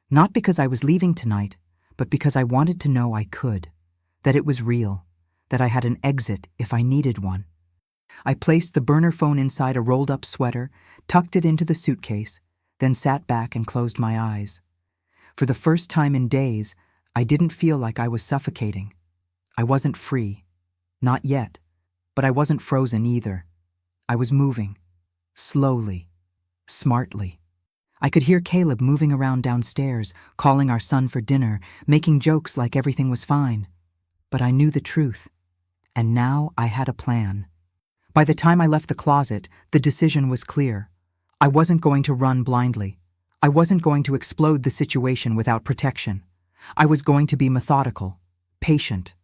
Not because I was leaving tonight, but because I wanted to know I could, that it was real, that I had an exit if I needed one. I placed the burner phone inside a rolled-up sweater, tucked it into the suitcase, then sat back and closed my eyes. For the first time in days, I didn't feel like I was suffocating. I wasn't free. Not yet. But I wasn't frozen either. I was moving. Slowly. Smartly. I could hear Caleb moving around downstairs, calling our son for dinner, making jokes like everything was fine. But I knew the truth. And now I had a plan. By the time I left the closet, the decision was clear. I wasn't going to run blindly. I wasn't going to explode the situation without protection. I was going to be methodical, patient.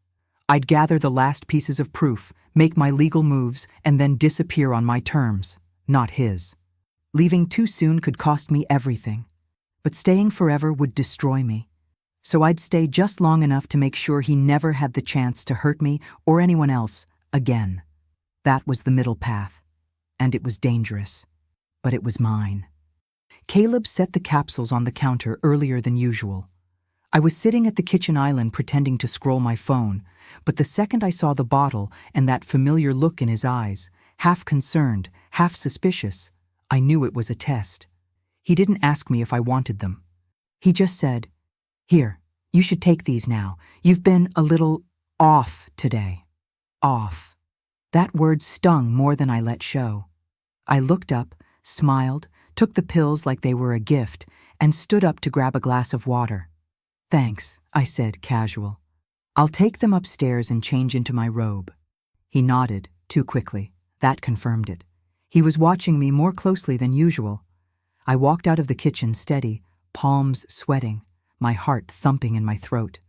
I'd gather the last pieces of proof, make my legal moves, and then disappear on my terms, not his. Leaving too soon could cost me everything, but staying forever would destroy me. So I'd stay just long enough to make sure he never had the chance to hurt me or anyone else again. That was the middle path, and it was dangerous, but it was mine. Caleb set the capsules on the counter earlier than usual. I was sitting at the kitchen island pretending to scroll my phone, but the second I saw the bottle and that familiar look in his eyes, half concerned, half suspicious, I knew it was a test. He didn't ask me if I wanted them. He just said, "Here, you should take these now. You've been a little off today." Off. That word stung more than I let show. I looked up, smiled, took the pills like they were a gift, and stood up to grab a glass of water. "Thanks," I said, casual. "I'll take them upstairs and change into my robe." He nodded, too quickly. That confirmed it. He was watching me more closely than usual. I walked out of the kitchen steady, palms sweating, my heart thumping in my throat.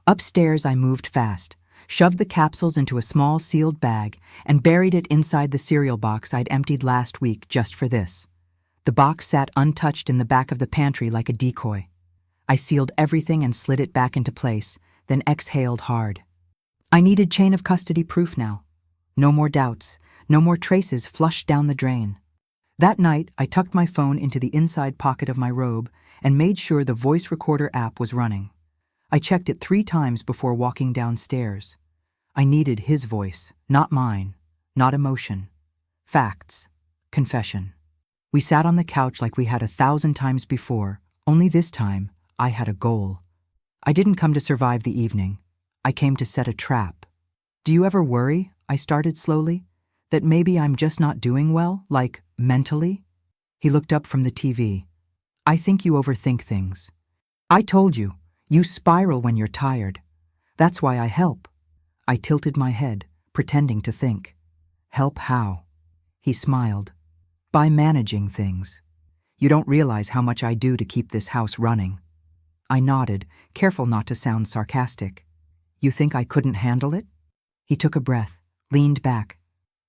Upstairs I moved fast, shoved the capsules into a small sealed bag, and buried it inside the cereal box I'd emptied last week just for this. The box sat untouched in the back of the pantry like a decoy. I sealed everything and slid it back into place, then exhaled hard. I needed chain of custody proof now. No more doubts, no more traces flushed down the drain. That night, I tucked my phone into the inside pocket of my robe and made sure the voice recorder app was running. I checked it 3 times before walking downstairs. I needed his voice, not mine, not emotion. Facts. Confession. We sat on the couch like we had 1,000 times before, only this time, I had a goal. I didn't come to survive the evening. I came to set a trap. "Do you ever worry," I started slowly, "that maybe I'm just not doing well, like mentally?" He looked up from the TV. "I think you overthink things. I told you, you spiral when you're tired. That's why I help." I tilted my head, pretending to think. "Help how?" He smiled. "By managing things. You don't realize how much I do to keep this house running." I nodded, careful not to sound sarcastic. "You think I couldn't handle it?" He took a breath, leaned back.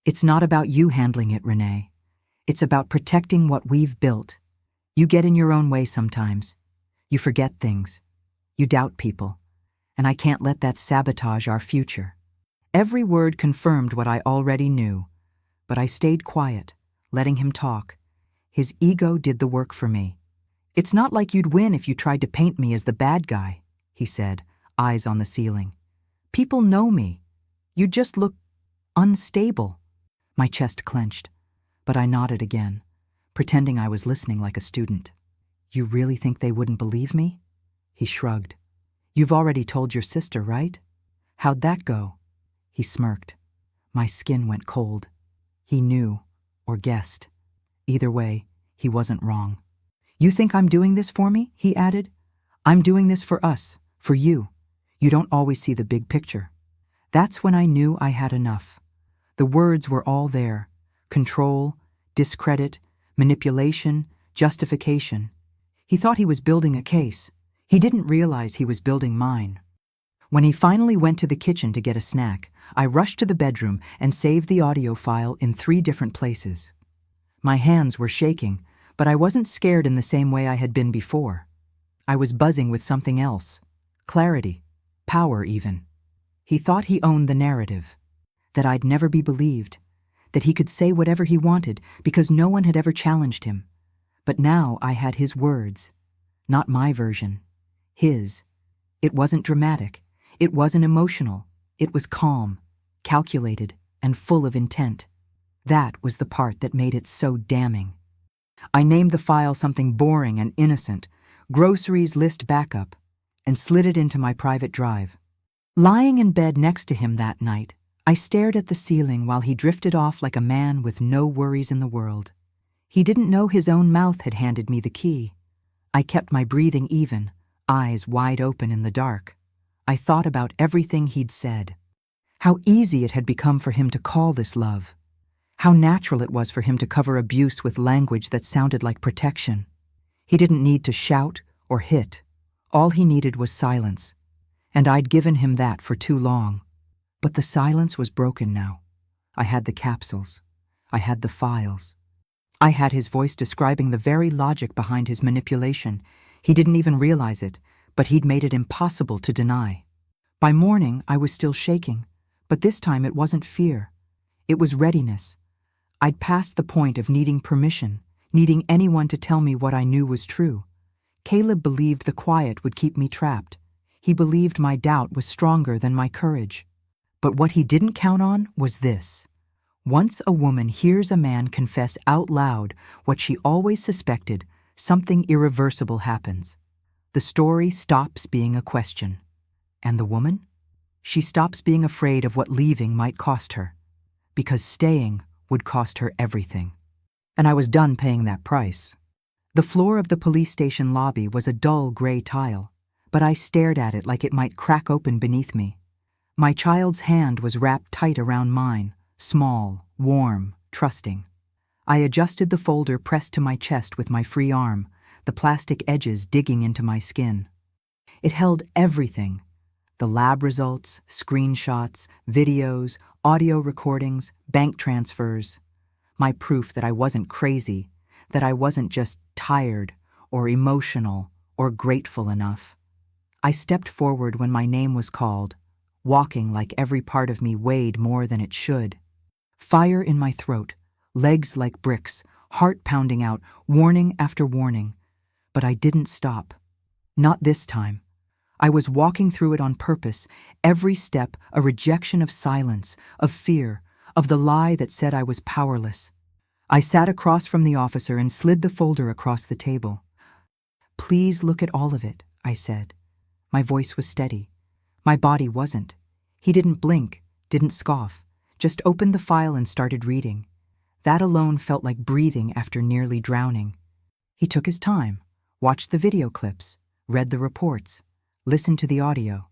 "It's not about you handling it, Renee. It's about protecting what we've built. You get in your own way sometimes. You forget things. You doubt people. And I can't let that sabotage our future." Every word confirmed what I already knew, but I stayed quiet, letting him talk. His ego did the work for me. "It's not like you'd win if you tried to paint me as the bad guy," he said, eyes on the ceiling. "People know me. You just look unstable." My chest clenched, but I nodded again, pretending I was listening like a student. "You really think they wouldn't believe me?" He shrugged. "You've already told your sister, right? How'd that go?" He smirked. My skin went cold. He knew, or guessed. Either way, he wasn't wrong. "You think I'm doing this for me?" he added. "I'm doing this for us, for you. You don't always see the big picture." That's when I knew I had enough. The words were all there. Control, discredit, manipulation, justification. He thought he was building a case. He didn't realize he was building mine. When he finally went to the kitchen to get a snack, I rushed to the bedroom and saved the audio file in 3 different places. My hands were shaking, but I wasn't scared in the same way I had been before. I was buzzing with something else. Clarity. Power, even. He thought he owned the narrative. That I'd never be believed. That he could say whatever he wanted because no one had ever challenged him. But now I had his words. Not my version. His. It wasn't dramatic. It wasn't emotional. It was calm, calculated, and full of intent. That was the part that made it so damning. I named the file something boring and innocent, groceries list backup, and slid it into my private drive. Lying in bed next to him that night, I stared at the ceiling while he drifted off like a man with no worries in the world. He didn't know his own mouth had handed me the key. I kept my breathing even, eyes wide open in the dark. I thought about everything he'd said. How easy it had become for him to call this love. How natural it was for him to cover abuse with language that sounded like protection. He didn't need to shout or hit. All he needed was silence. And I'd given him that for too long. But the silence was broken now. I had the capsules. I had the files. I had his voice describing the very logic behind his manipulation. He didn't even realize it, but he'd made it impossible to deny. By morning, I was still shaking, but this time it wasn't fear. It was readiness. I'd passed the point of needing permission, needing anyone to tell me what I knew was true. Caleb believed the quiet would keep me trapped. He believed my doubt was stronger than my courage. But what he didn't count on was this. Once a woman hears a man confess out loud what she always suspected, something irreversible happens. The story stops being a question. And the woman? She stops being afraid of what leaving might cost her. Because staying would cost her everything. And I was done paying that price. The floor of the police station lobby was a dull gray tile, but I stared at it like it might crack open beneath me. My child's hand was wrapped tight around mine, small, warm, trusting. I adjusted the folder pressed to my chest with my free arm, the plastic edges digging into my skin. It held everything. The lab results, screenshots, videos, audio recordings, bank transfers. My proof that I wasn't crazy, that I wasn't just tired or emotional or grateful enough. I stepped forward when my name was called, walking like every part of me weighed more than it should. Fire in my throat, legs like bricks, heart pounding out, warning after warning. But I didn't stop. Not this time. I was walking through it on purpose, every step a rejection of silence, of fear, of the lie that said I was powerless. I sat across from the officer and slid the folder across the table. "Please look at all of it," I said. My voice was steady. My body wasn't. He didn't blink, didn't scoff, just opened the file and started reading. That alone felt like breathing after nearly drowning. He took his time, watched the video clips, read the reports, listened to the audio.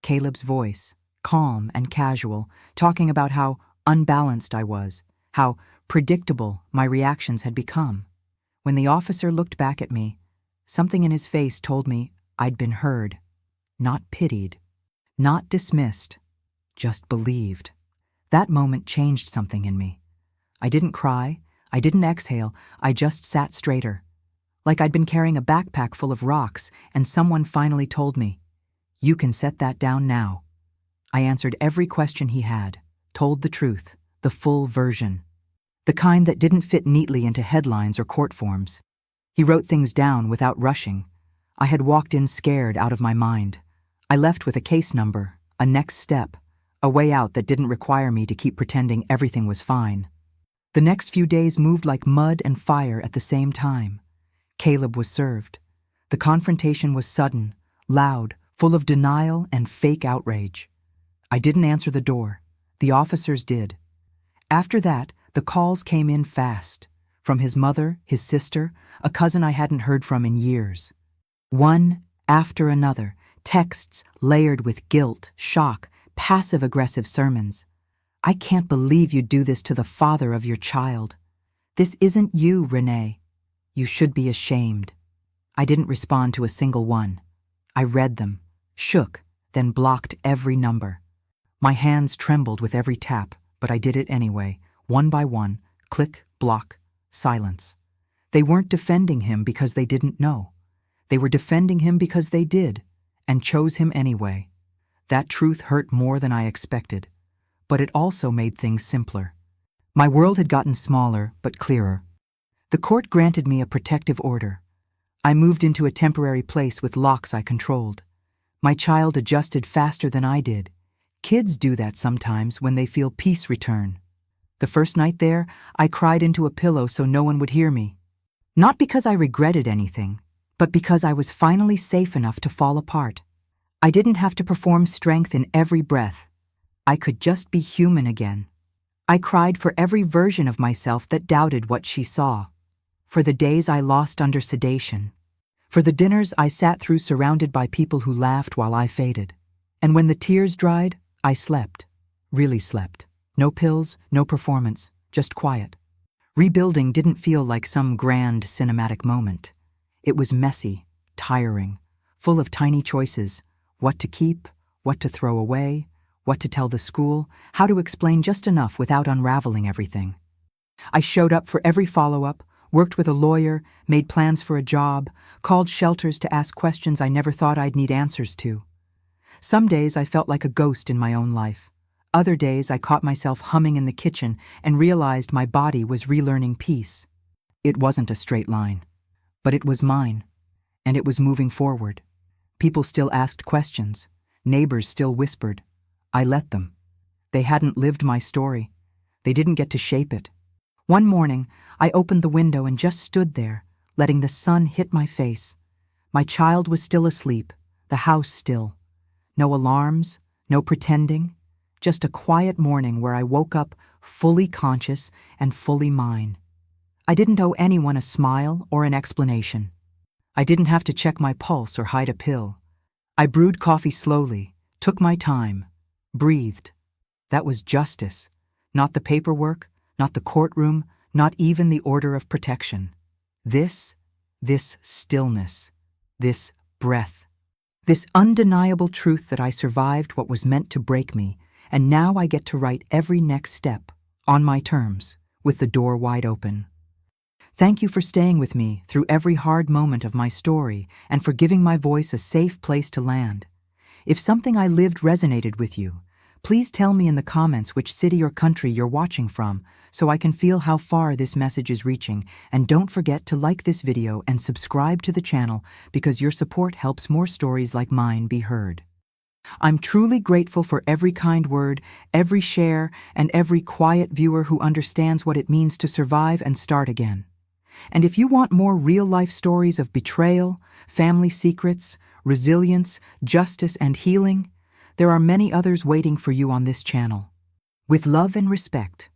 Caleb's voice, calm and casual, talking about how unbalanced I was, how predictable my reactions had become. When the officer looked back at me, something in his face told me I'd been heard, not pitied, not dismissed, just believed. That moment changed something in me. I didn't cry, I didn't exhale, I just sat straighter. Like I'd been carrying a backpack full of rocks and someone finally told me, "You can set that down now." I answered every question he had, told the truth, the full version. The kind that didn't fit neatly into headlines or court forms. He wrote things down without rushing. I had walked in scared out of my mind. I left with a case number, a next step, a way out that didn't require me to keep pretending everything was fine. The next few days moved like mud and fire at the same time. Caleb was served. The confrontation was sudden, loud, full of denial and fake outrage. I didn't answer the door. The officers did. After that, the calls came in fast. From his mother, his sister, a cousin I hadn't heard from in years. One after another, texts layered with guilt, shock, passive-aggressive sermons. "I can't believe you'd do this to the father of your child. This isn't you, Renee. You should be ashamed." I didn't respond to a single one. I read them, shook, then blocked every number. My hands trembled with every tap, but I did it anyway, one by one, click, block, silence. They weren't defending him because they didn't know. They were defending him because they did, and chose him anyway. That truth hurt more than I expected, but it also made things simpler. My world had gotten smaller, but clearer. The court granted me a protective order. I moved into a temporary place with locks I controlled. My child adjusted faster than I did. Kids do that sometimes when they feel peace return. The first night there, I cried into a pillow so no one would hear me. Not because I regretted anything, but because I was finally safe enough to fall apart. I didn't have to perform strength in every breath. I could just be human again. I cried for every version of myself that doubted what she saw. For the days I lost under sedation. For the dinners I sat through surrounded by people who laughed while I faded. And when the tears dried, I slept. Really slept. No pills, no performance, just quiet. Rebuilding didn't feel like some grand cinematic moment. It was messy, tiring, full of tiny choices. What to keep, what to throw away, what to tell the school, how to explain just enough without unraveling everything. I showed up for every follow-up, worked with a lawyer, made plans for a job, called shelters to ask questions I never thought I'd need answers to. Some days I felt like a ghost in my own life. Other days I caught myself humming in the kitchen and realized my body was relearning peace. It wasn't a straight line, but it was mine, and it was moving forward. People still asked questions. Neighbors still whispered. I let them. They hadn't lived my story. They didn't get to shape it. One morning, I opened the window and just stood there, letting the sun hit my face. My child was still asleep, the house still. No alarms, no pretending, just a quiet morning where I woke up fully conscious and fully mine. I didn't owe anyone a smile or an explanation. I didn't have to check my pulse or hide a pill. I brewed coffee slowly, took my time, breathed. That was justice. Not the paperwork, not the courtroom, not even the order of protection. This stillness, this breath, this undeniable truth that I survived what was meant to break me, and now I get to write every next step, on my terms, with the door wide open. Thank you for staying with me through every hard moment of my story and for giving my voice a safe place to land. If something I lived resonated with you, please tell me in the comments which city or country you're watching from so I can feel how far this message is reaching, and don't forget to like this video and subscribe to the channel because your support helps more stories like mine be heard. I'm truly grateful for every kind word, every share, and every quiet viewer who understands what it means to survive and start again. And if you want more real-life stories of betrayal, family secrets, resilience, justice, and healing, there are many others waiting for you on this channel. With love and respect,